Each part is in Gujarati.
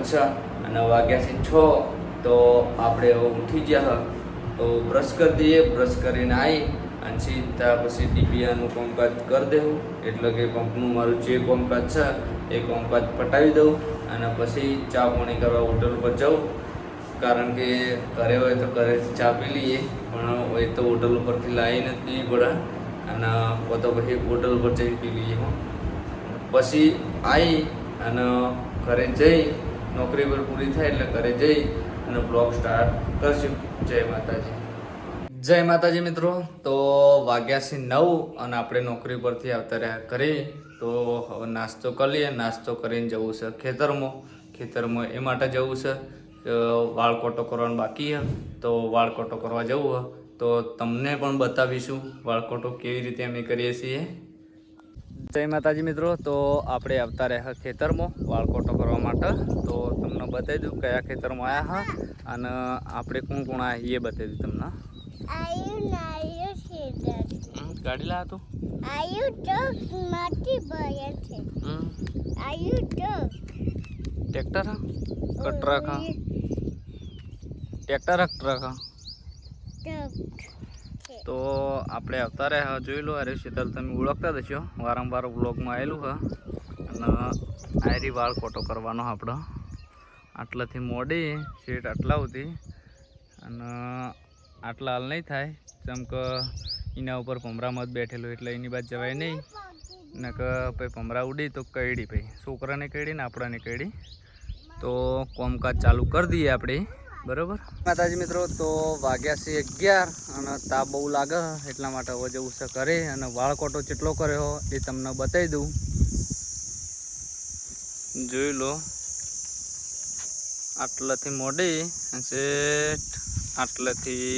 6 અને વાગ્યા છે 6 તો આપણે હવે ઉઠી ગયા તો બ્રશ કરી દઈએ. બ્રશ કરીને આવી અને સીધા પછી ડીબીઆનું કામકાજ કરી દેવું, એટલે કે પંપનું મારું જે કામકાજ છે એ કામકાજ પટાવી દઉં અને પછી ચા પાણી કરવા હોટલ પર જાઉં. કારણ કે ઘરે હોય તો ઘરેથી ચા પી લઈએ, પણ હોય તો હોટલ ઉપરથી લાવીને જ પીવી પડે અને તો પછી હોટલ ઉપર જઈને પી લઈએ. પછી આવી અને ઘરે જઈ નોકરી પર પૂરી થાય એટલે ઘરે જઈ અને બ્લોગ સ્ટાર્ટ કરશું. જય માતાજી. જય માતાજી મિત્રો. તો વાગ્યા છે 9 અને આપણે નોકરી પરથી આવતા રહ્યા ઘરે. તો હવે નાસ્તો કરી લઈએ. નાસ્તો કરીને જવું છે ખેતરમાં એ માટે જવું છે. વાળ કોટો કરવાનો બાકી છે તો વાળ કોટો કરવા જવું હોય તો તમને પણ બતાવીશું વાળ કોટો કેવી રીતે અમે કરીએ છીએ. જય માતાજી મિત્રો. તો આપણે આવતા રહ્યા ખેતરમાં વાળ કોટો કરવા માટે. તો તમને બતાવી દઉં કયા ખેતરમાં આવ્યા હા અને આપણે કોણ કોણ આવ્યા એ બતાવી દઉં તમને. ગાડી લાવ્યા તું? ટ્રેક્ટર કે ટ્રક? Tractor truck? તો આપણે આવતા રહ્યા જોઈ લો. અરે શીતલ તમે ઓળખતા જશો, વારંવાર વ્લોગમાં આવેલું છે. અને આયરી વાળ કોટો કરવાનો આપણે આટલાથી મોડી સીટ આટલા સુધી અને આટલા હાલ નહીં થાય જેમ કે એના ઉપર ભમરામાં જ બેઠેલું એટલે એની બાદ જવાય નહીં ને કે પછી ભમરા ઉડી તો કઈડી, પછી છોકરાને કઈડી ને આપણાને કઈડી. તો કામકાજ ચાલુ કરી દઈએ આપણે, બરાબર માતાજી મિત્રો. તો વાગ્યા છે 11 અને તાપ બહુ લાગે એટલા માટે હવે જવું છે ઘરે. અને વાળ કોટો કેટલો કર્યો એ તમને બતાવી દઉં, જોઈ લો. આટલાથી મોડી શેઠ આટલાથી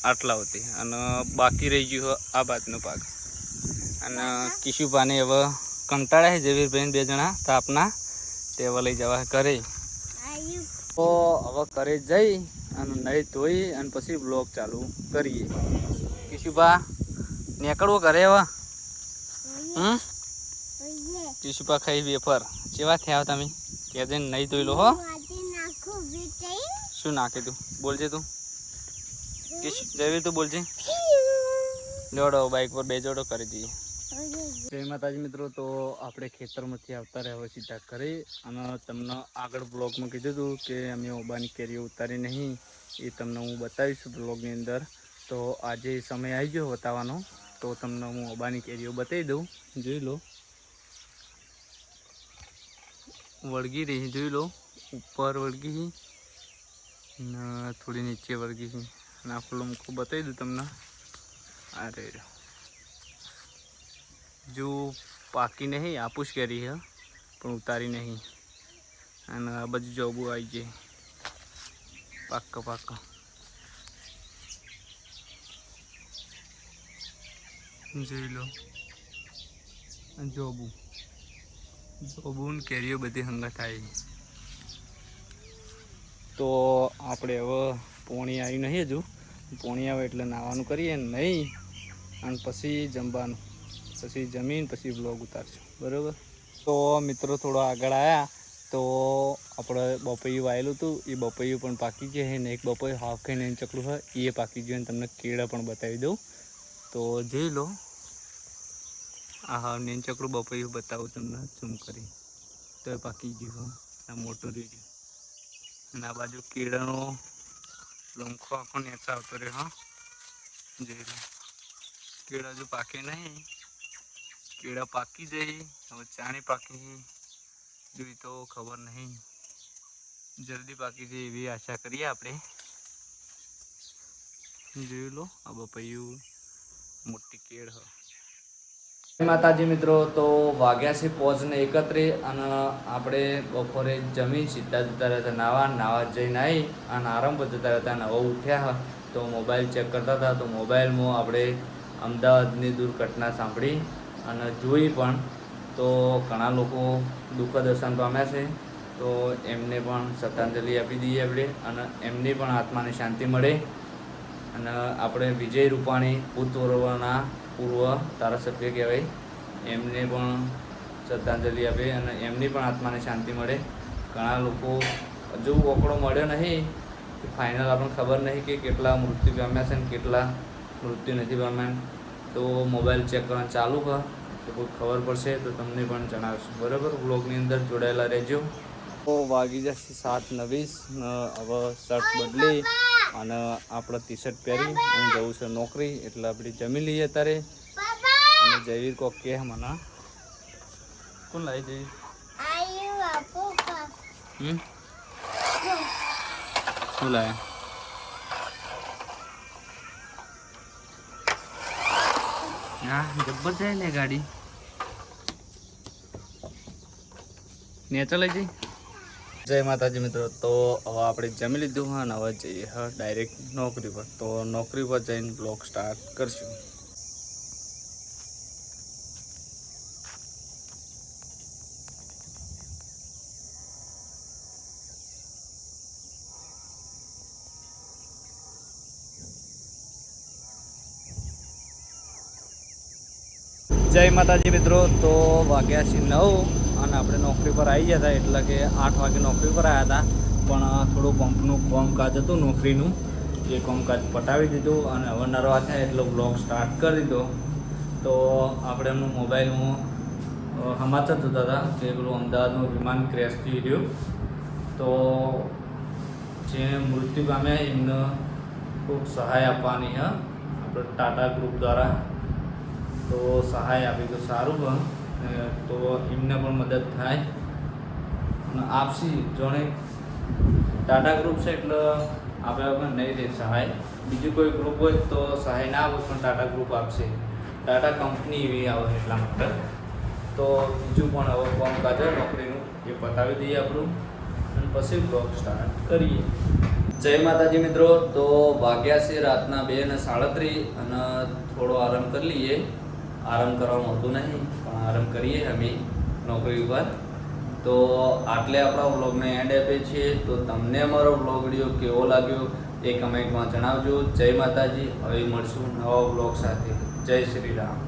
આટલા હતી અને બાકી રહી ગયું આ બાજનો ભાગ. અને કિશુભાને હવે કંટાળ્યા છે ઝવેરભાઈ 2 જણા તાપના, તે હવે લઈ જવા ઘરે. તો હવે ઘરે જઈ અને નહીં ધોઈ અને પછી બ્લોગ ચાલુ કરીએ. કિશુભા નીકળવો ઘરે હવે? કિશુભા ખાઈ વેફર કેવા થયા તમે? કહેજે નહીં ધોઈ લો હો. શું નાખે તું? બોલજે તું. જવી તું બોલજે. જોડો બાઈક પર બે જોડો કરી દઈએ. જય માતાજી મિત્રો. તો આપણે ખેતરમાંથી આવતા રહ્યા સીધા ઘરે. અને તમને આગળ બ્લોગમાં કીધું હતું કે અમે ઓબાની કેરીઓ ઉતારી નહીં, એ તમને હું બતાવીશ બ્લોગની અંદર. તો આજે સમય આવી ગયો બતાવવાનો, તો તમને હું ઓબાની કેરીઓ બતાવી દઉં. જોઈ લો, વળગી રહી, જોઈ લો. ઉપર વળગી ને થોડી નીચે વળગી અને આખું લમકો બતાવી દઉં તમને. અરે જો પાકી નહીં, આપુસ કેરી છે પણ ઉતારી નહીં. અને આ બાજુ જોબું આવી જાય પાક્કા. જોઈ લો જોબું ને કેરીઓ બધી હંગાત આવી. તો આપણે હવે પોણી આવી નહીં, હજુ પોણી આવે એટલે નાવાનું કરીએ નહીં અને પછી જમવાનું, પછી જમીન પછી બ્લોગ ઉતારશું, બરાબર. તો મિત્રો થોડો આગળ આવ્યા તો આપણે બપૈયું વાયેલું હતું, એ બપૈયું પણ પાકી ગયું ને એક બપૈયું હાફ ખાઈને ચકલું હોય એ પાકી ગયું અને તમને કેળા પણ બતાવી દઉં. તો જોઈ લો. આ હા ને ચકલું બપૈયું બતાવું તમને ઝૂમ કરી. તો એ પાકી ગયું, આ મોટું રહી ગયું. અને આ બાજુ કેળાનો લમખો આખો નેચા આવતો રહ્યો. હા જોઈ લો. કેળા હજુ પાકે નહીં, કેળા પાકી જઈ. હવે ચાણી પાકી જોઈ તો ખબર નહીં, જલ્દી પાકી જાય એવી આશા કરીએ આપણે. જોઈ લો આ બપૈયું મોટી કેળ હ. માતાજી મિત્રો. તો વાગ્યા છે 5:31 અને આપણે બપોરે જમીન સીધા જતા રહેતા નાવા જઈને આવી અને આરામ પર જતા રહેતા. નવા ઉઠ્યા તો મોબાઈલ ચેક કરતા હતા. તો મોબાઈલમાં આપણે અમદાવાદની દુર્ઘટના સાંભળી અને જોઈ પણ. તો ઘણા લોકો દુઃખદ અવસાન પામ્યા છે. તો એમને પણ શ્રદ્ધાંજલિ આપી દઈએ આપણે અને એમની પણ આત્માને શાંતિ મળે. અને આપણે વિજય રૂપાણી ભૂતપૂર્વના પૂર્વ ધારાસભ્ય કહેવાય, એમને પણ શ્રદ્ધાંજલિ આપે અને એમની પણ આત્માને શાંતિ મળે. ઘણા લોકો હજુ ઓકળો મળ્યો નહીં કે ફાઇનલ આપણને ખબર નહીં કે કેટલા મૃત્યુ પામ્યા છે ને કેટલા મૃત્યુ નથી પામ્યા. તો મોબાઈલ ચેક કરવાનું ચાલુ કર તો કોઈ ખબર પડશે તો તમને પણ જણાવશું. બરાબર, વ્લોગની અંદર જોડાયેલા રહેજો. તો વાગી જશે 7:20. હવે શર્ટ બદલી અને આપણે ટી શર્ટ પહેરી અને જવું છે નોકરી. એટલે આપણે જમી લઈએ અત્યારે. અને જયવીર કોક કે મને કોણ લાવી જઈ શું લાવે? હા, જબ્બર જાય ને ગાડી ને ચલાઈ જઈ. જય માતાજી મિત્રો. તો હવે આપણે જમી લીધું હા ને હવે જઈએ ડાયરેક્ટ નોકરી પર. તો નોકરી પર જઈને બ્લોગ સ્ટાર્ટ કરશું. જય માતાજી મિત્રો. તો વાગ્યા છે 9 અને આપણે નોકરી પર આવી ગયા હતા. એટલે કે 8 વાગે નોકરી પર આવ્યા હતા, પણ થોડું પંપનું કામકાજ હતું નોકરીનું, એ કામકાજ પટાવી દીધું અને હવે નરવા થયા એટલો બ્લોગ સ્ટાર્ટ કરી દીધો. તો આપણે એમનું મોબાઈલમાં સમાચાર જોતા હતા કે પેલું અમદાવાદનું વિમાન ક્રેશ થઈ ગયું. તો જે મૃત્યુ પામ્યા એમને ખૂબ સહાય આપવાની છે આપણે ટાટા ગ્રુપ દ્વારા. તો સહાય આપી તો સારું પણ તો એમને પણ મદદ થાય અને આપશી. જોણે ટાટા ગ્રુપ છે એટલે આપણે નહીં રહે સહાય. બીજું કોઈ ગ્રુપ હોય તો સહાય ના આવે પણ ટાટા ગ્રુપ આપશે. ટાટા કંપની એવી આવે એટલા માટે. તો બીજું પણ હવે કામકાજ નોકરીનું એ પતાવી દઈએ આપણું અને પછી બ્લોગ સ્ટાર્ટ કરીએ. જય માતાજી મિત્રો. તો વાગ્યા છે રાતના 2:37 અને થોડો આરામ કરી લઈએ. આરામ કરવાનું હતું નહીં પણ આરામ કરીએ અમે નોકરી ઉપર. તો આટલે આપણા વ્લોગને એન્ડ આપીએ છીએ. તો તમને અમારો વ્લોગ વિડીયો કેવો લાગ્યો એ કમેન્ટમાં જણાવજો. જય માતાજી. હવે મળશું નવા વ્લોગ સાથે. જય શ્રી રામ.